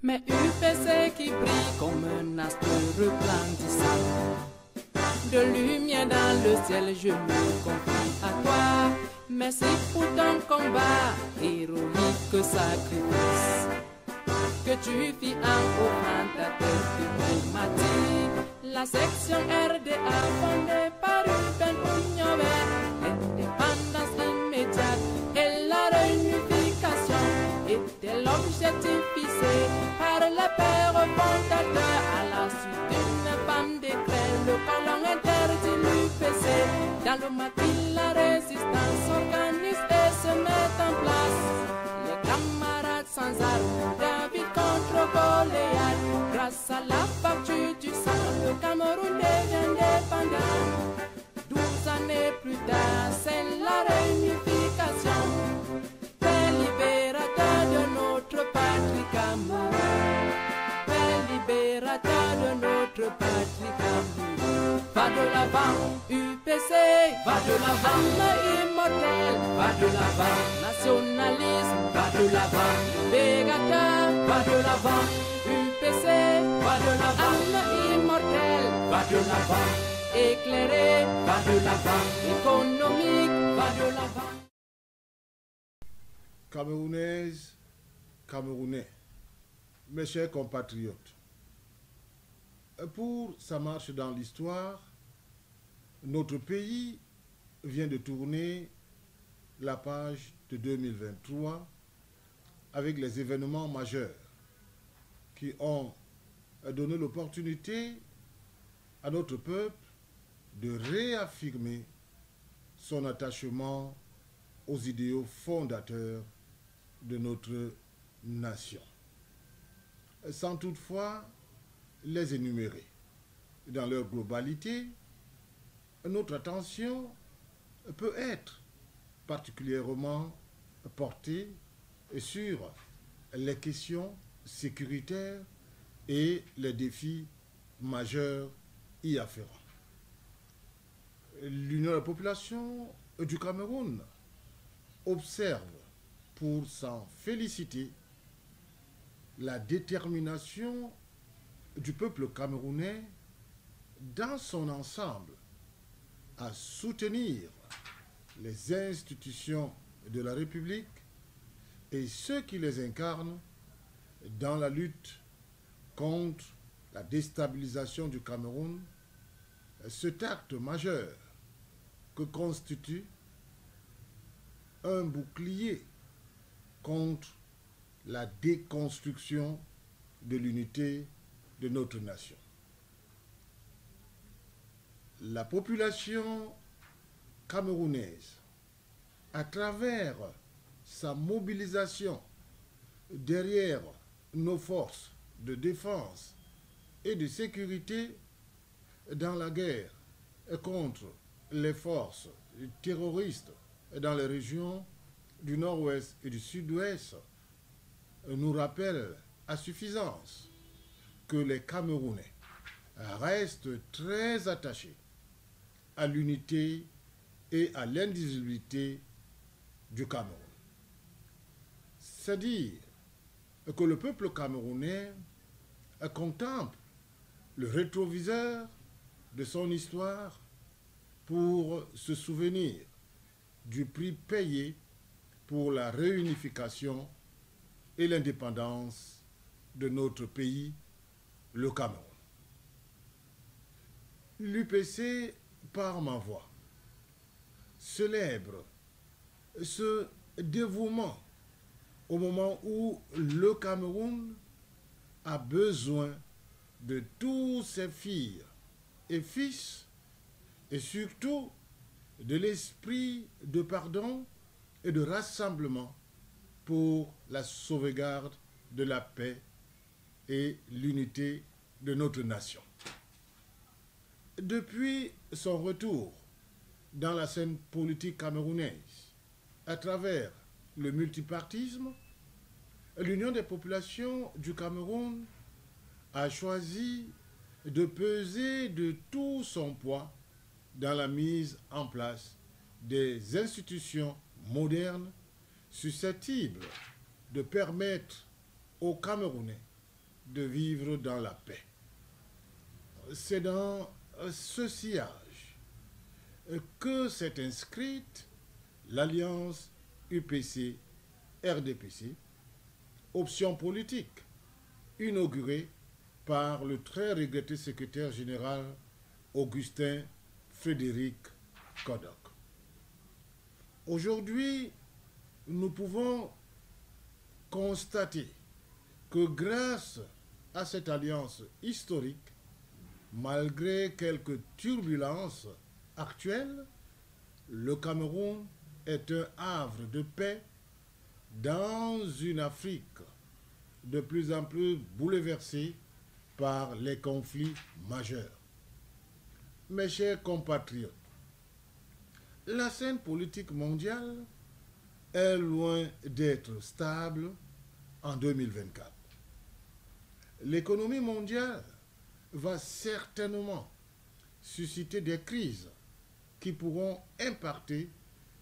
Mais UPC qui brille comme un astre resplendissant. De lumière dans le ciel, je me confie à toi. Merci pour ton combat, héroïque sacrifice que tu fis en offrant ta tête diplomatique. La section RDA fondée par Ruben Ognové, l'indépendance immédiate et la réunification était l'objectif fixé par les pères fondateurs. À la suite d'une femme décret, le colon interdit l'UPC. Dans le maquis, la résistance s'organise et se met en place. Les camarades sans armes, David contre Goliath. Grâce à la facture du sang, le Cameroun devient indépendant. 12 années plus tard, c'est la réunification. Père libérateur de notre patrie Cameroun. Père libérateur de notre patrie Cameroun. Va de l'avant, UPC, va de l'avant, immortel, va de l'avant, nationalisme, va de l'avant, libérateur, va de l'avant, UPC, va de l'avant, immortel, va de l'avant, éclairé, va de l'avant, économique, va de l'avant. Camerounaises, Camerounais, mes chers compatriotes, pour sa marche dans l'histoire, notre pays vient de tourner la page de 2023 avec les événements majeurs qui ont donné l'opportunité à notre peuple de réaffirmer son attachement aux idéaux fondateurs de notre nation, sans toutefois les énumérer. Dans leur globalité, notre attention peut être particulièrement portée sur les questions sécuritaires et les défis majeurs y afférents. L'Union de la population du Cameroun observe, pour s'en féliciter, la détermination du peuple camerounais dans son ensemble à soutenir les institutions de la République et ceux qui les incarnent dans la lutte contre la déstabilisation du Cameroun, cet acte majeur que constitue un bouclier contre la déconstruction de l'unité de notre nation. La population camerounaise, à travers sa mobilisation derrière nos forces de défense et de sécurité dans la guerre contre les forces terroristes dans les régions du nord-ouest et du sud-ouest, nous rappelle à suffisance que les Camerounais restent très attachés à l'unité et à l'indivisibilité du Cameroun. C'est-à-dire que le peuple camerounais contemple le rétroviseur de son histoire pour se souvenir du prix payé pour la réunification et l'indépendance de notre pays, le Cameroun. L'UPC, par ma voix, célèbre ce dévouement au moment où le Cameroun a besoin de tous ses filles et fils et surtout de l'esprit de pardon et de rassemblement pour la sauvegarde de la paix et l'unité de notre nation. Depuis son retour dans la scène politique camerounaise, à travers le multipartisme, l'Union des populations du Cameroun a choisi de peser de tout son poids dans la mise en place des institutions modernes susceptibles de permettre aux Camerounais de vivre dans la paix. C'est dans ce sillage que s'est inscrite l'alliance UPC-RDPC, option politique inaugurée par le très regretté secrétaire général Augustin Frédéric Kodok. Aujourd'hui, nous pouvons constater que grâce à cette alliance historique, malgré quelques turbulences actuelles, le Cameroun est un havre de paix dans une Afrique de plus en plus bouleversée par les conflits majeurs. Mes chers compatriotes, la scène politique mondiale est loin d'être stable en 2024. L'économie mondiale va certainement susciter des crises qui pourront impacter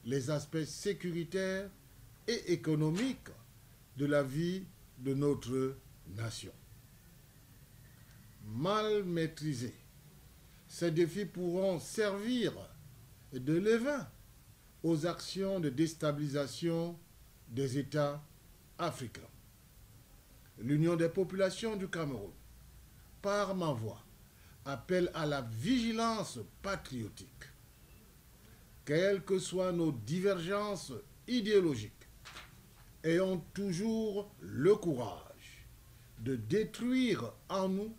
les aspects sécuritaires et économiques de la vie de notre nation. Mal maîtrisés, ces défis pourront servir de levain aux actions de déstabilisation des États africains. L'Union des populations du Cameroun, par ma voix, appelle à la vigilance patriotique. Quelles que soient nos divergences idéologiques, ayons toujours le courage de détruire en nous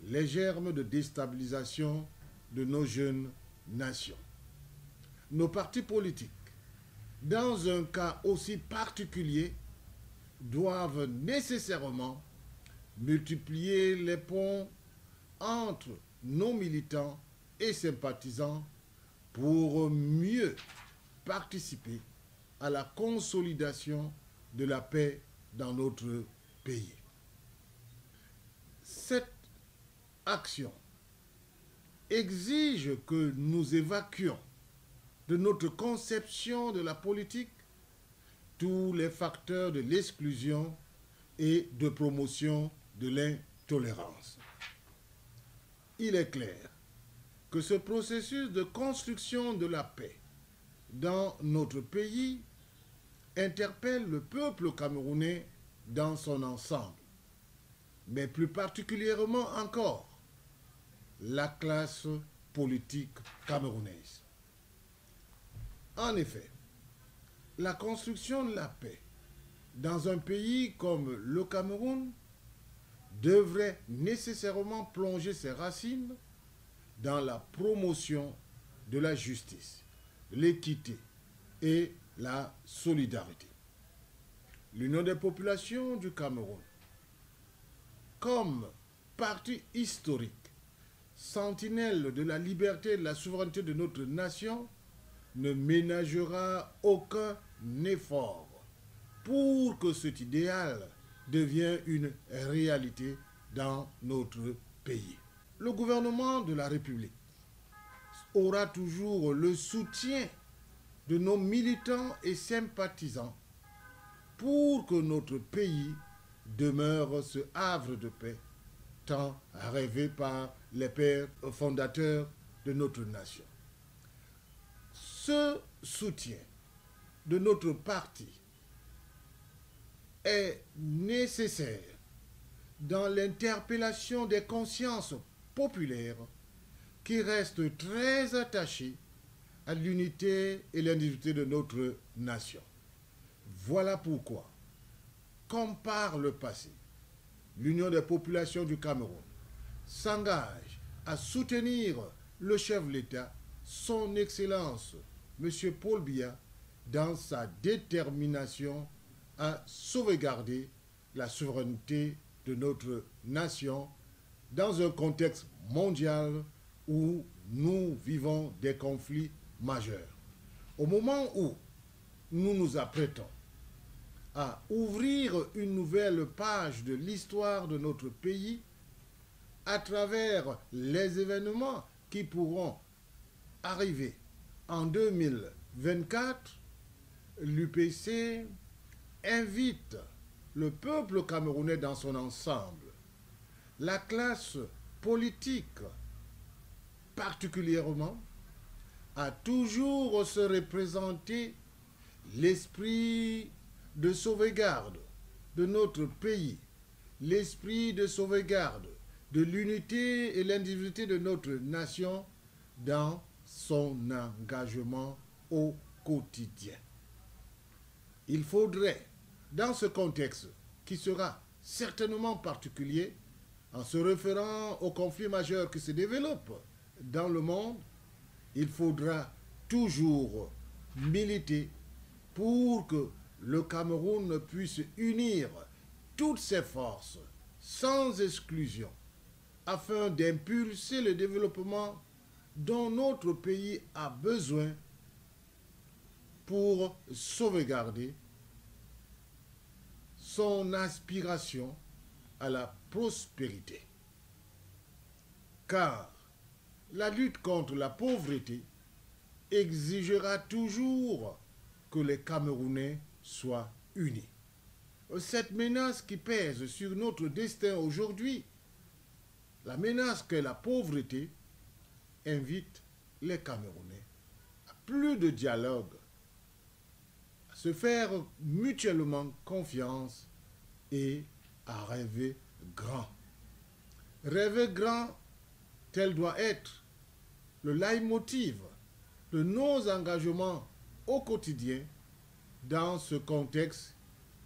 les germes de déstabilisation de nos jeunes nations. Nos partis politiques, dans un cas aussi particulier, doivent nécessairement multiplier les ponts entre nos militants et sympathisants pour mieux participer à la consolidation de la paix dans notre pays. Cette action exige que nous évacuions de notre conception de la politique tous les facteurs de l'exclusion et de promotion de l'intolérance. Il est clair que ce processus de construction de la paix dans notre pays interpelle le peuple camerounais dans son ensemble, mais plus particulièrement encore la classe politique camerounaise. En effet, la construction de la paix dans un pays comme le Cameroun devrait nécessairement plonger ses racines dans la promotion de la justice, l'équité et la solidarité. L'Union des populations du Cameroun, comme parti historique, sentinelle de la liberté et de la souveraineté de notre nation, ne ménagera aucun effort pour que cet idéal devienne une réalité dans notre pays. Le gouvernement de la République aura toujours le soutien de nos militants et sympathisants pour que notre pays demeure ce havre de paix tant rêvé par les pères fondateurs de notre nation. Ce soutien de notre parti est nécessaire dans l'interpellation des consciences populaires qui restent très attachées à l'unité et l'individualité de notre nation. Voilà pourquoi, comme par le passé, l'Union des populations du Cameroun s'engage à soutenir le chef de l'État, son Excellence, M. Paul Biya, dans sa détermination à sauvegarder la souveraineté de notre nation dans un contexte mondial où nous vivons des conflits majeurs. Au moment où nous nous apprêtons à ouvrir une nouvelle page de l'histoire de notre pays à travers les événements qui pourront arriver en 2024, l'UPC invite le peuple camerounais dans son ensemble la classe politique particulièrement a toujours se représenté l'esprit de sauvegarde de notre pays, l'esprit de sauvegarde de l'unité et l'individualité de notre nation dans son engagement au quotidien. Il faudrait, dans ce contexte qui sera certainement particulier, en se référant aux conflits majeurs qui se développent dans le monde, il faudra toujours militer pour que le Cameroun puisse unir toutes ses forces, sans exclusion, afin d'impulser le développement dont notre pays a besoin pour sauvegarder son aspiration à la prospérité. Car la lutte contre la pauvreté exigera toujours que les Camerounais soient unis. Cette menace qui pèse sur notre destin aujourd'hui, la menace qu'est la pauvreté, invite les Camerounais à plus de dialogue, à se faire mutuellement confiance et à rêver grand. Rêver grand, tel doit être le leitmotiv de nos engagements au quotidien dans ce contexte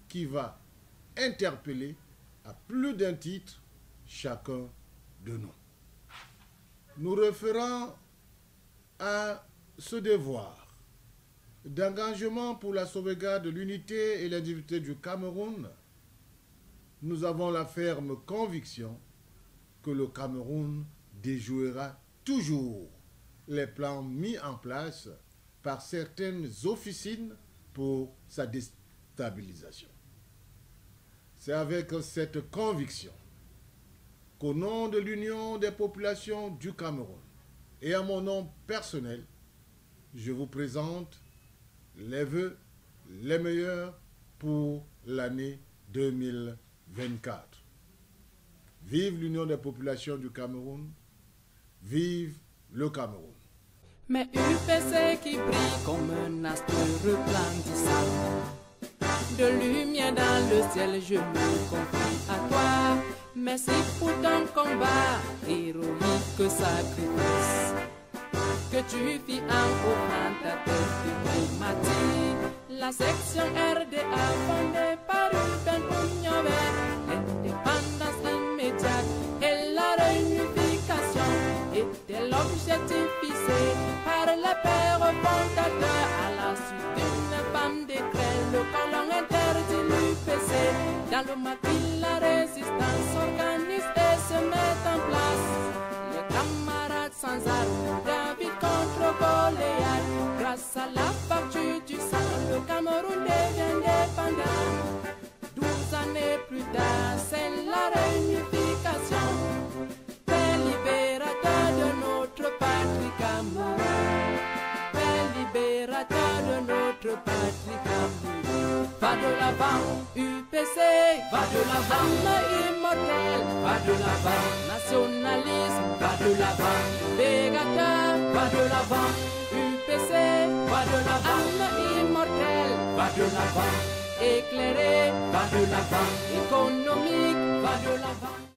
qui va interpeller à plus d'un titre chacun de nous. Nous référant à ce devoir d'engagement pour la sauvegarde de l'unité et l'individualité du Cameroun, nous avons la ferme conviction que le Cameroun déjouera toujours les plans mis en place par certaines officines pour sa déstabilisation. C'est avec cette conviction qu'au nom de l'Union des populations du Cameroun et à mon nom personnel, je vous présente les vœux les meilleurs pour l'année 2024. Vive l'Union des populations du Cameroun, vive le Cameroun. Mais UPC qui brille comme un astre resplendissant, de lumière dans le ciel, je me confie à toi. Merci pour ton combat, héroïque sacrifice, que tu fis en offrant ta tête diplomatique. La section RDA fondée par Ruben Ougnovet, l'indépendance immédiate et la réunification était l'objectif fixé par les pères fondateurs. À la suite d'une femme décret, le colon interdit l'UPC. Dans le maquis, la résistance s'organise et se met en place. Les camarades sans armes, David contre Goliath. Grâce à la facture du sang, le Cameroun devient indépendant. 12 années plus tard, c'est la réunification. Père libérateur de notre patrie Cameroun. Père libérateur de notre patrie Cameroun. Va de l'avant, UPC, va de l'avant, immortel, va de l'avant, nationalisme, va de l'avant, Begata, va de l'avant, UPC, va de l'avant, immortel, va de l'avant, éclairé, va de l'avant, économique, va de l'avant.